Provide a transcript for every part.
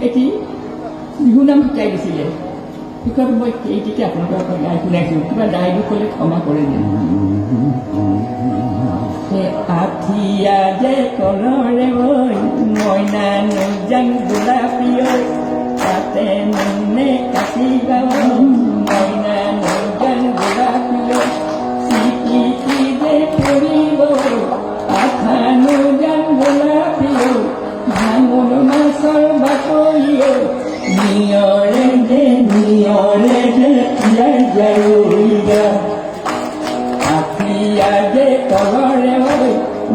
এটি বিহু নাম শিকাই দিছিলে শিক্ষক মই এইটিকে আপোনালোকৰ গাই শুনাইছোঁ কিবা দায় দুখলে ক্ষমা কৰি দিম আঠিয়া যে কলৰে মইনা নজান গোলাপী তাতে নুনে কাটিব মইনা নজান গোলাপী চিটি যে পৰিব আঠা নজান গোলাপী ভাঙোন মাছৰ বাকলিয়ে নিয়ৰে যে জৰুৰীয়া আঠিয়া যে কলৰে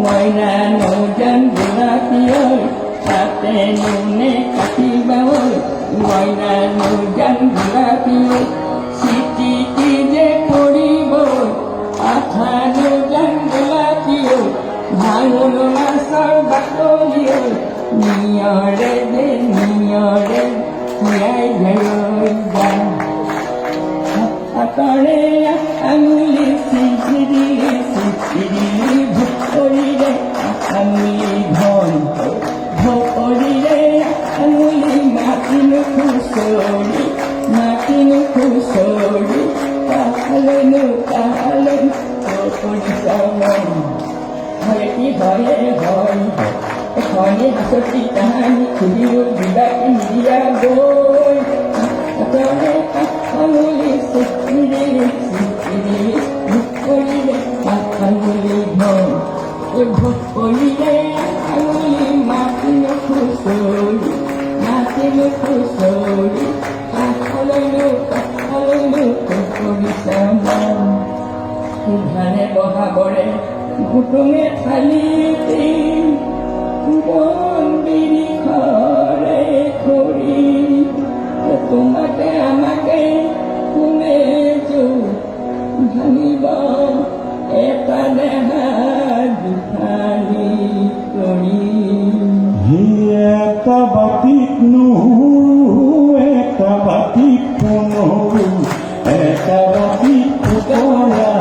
মইনা নজান গোলাপী তাতে নুনে কাটিব মইনা নজান গোলাপী চিটি যে পৰিব আঠা নজান গোলাপী ভাঙোন মাছৰ বাকলিয়ে নিয়ৰে যে ঘূৰাই ঘূৰাই হাতৰে আঙুলি চিচিৰি ভৰিৰে আঙুলি ভৰিৰে আঙুলি মাতিনো খুচৰি তাহালেনো হয় কি হয়ে এখনে হাসতি তাহানি খুলিও বিবাকে মিলিয়া গৈ হাতৰে আঙুলি চিচিৰি ভৰিৰে আঙুলি ভৰিৰে আঙুলি মাতিনো খুচৰি তাহালেনো ধানে বহাবৰে ঘুটুঙে থালিতে বন্দিনী ঘৰে খৰি তোমাকে আমাকে কোনে ভাঙিব এটা দেহা দুখানি কৰি এটা বাতিত এটা বাতিত এটা বাতিত ফুকৰা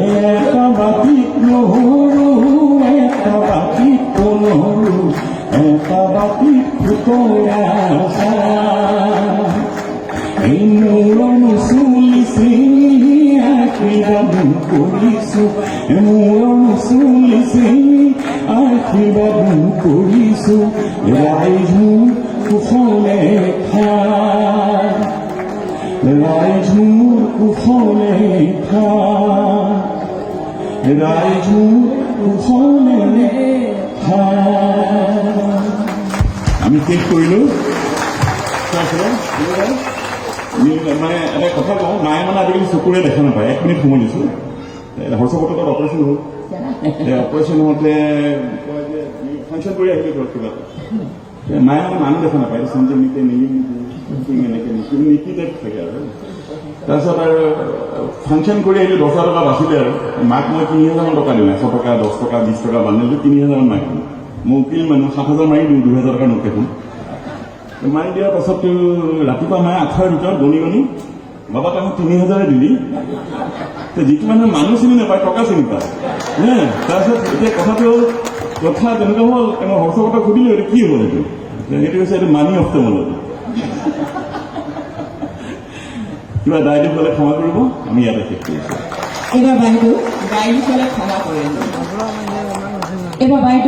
এটা বাতিত নহৰু এটা বাতিত নহৰু এটা বাতিত ফুকৰা মূৰনো চুলিছে আশীৰ্বাদ কৰিছো মূৰনো চুলিছে আশীৰ্বাদ কৰিছো ৰাইজ মোৰ কুশলে ৰাইজ মোৰ কুশলে ৰাইজ মোৰ কুশলে আমি শেষ কৰিলো মানে এটা কথা কওঁ মায়ে মানে আজিকালি চকুৰে দেখা নাপায় 1 মিনিট সময় দিছোঁ হৰ্ষবৰ্ধনত অপাৰেশ্যন হ'ল অপাৰেশ্যন হওঁতে কয় যে ফাংচন কৰি আহিলে ঘৰত কিবা মায়ে মানে মানুহ দেখা নাপায় সঞ্জয় নিকে এনেকৈ নিকি টাইপ থাকে আৰু তাৰপিছত আৰু ফাংচন কৰি আহিলে 10,000 টকা বাচিলে আৰু মাক মই 3,000 টকা দিওঁ 100 টকা 10 টকা 20 টকা বান্ধিলে 3,000 মাক মই উকিল মানুহ 7,000 মাৰি দিওঁ 2,000 টকা নোট এখন মাৰি দিয়াৰ পাছত ৰাতিপুৱা মায়ে আঠাৰ ভিতৰত গণি বাবা তই 3,000 দিলি যিটো মানুহ চিনি নাপায় টকা চিনি পায় তাৰপিছত এতিয়া কথাটো হ'ল কথা তেনেকুৱা হ'ল হৰ্ষবৰ্ধক সুধিলোঁ এইটো কি হ'ল এইটো হৈছে এইটো মানি অফ দ্য মলত কিবা দায় দুখ হ'লে ক্ষমা কৰিব আমি ইয়াতে শেষ কৰিছোঁ এইবাৰ বাইদেউ দায় দুখ হ'লে ক্ষমা কৰিম এইবাৰ বাইদেউ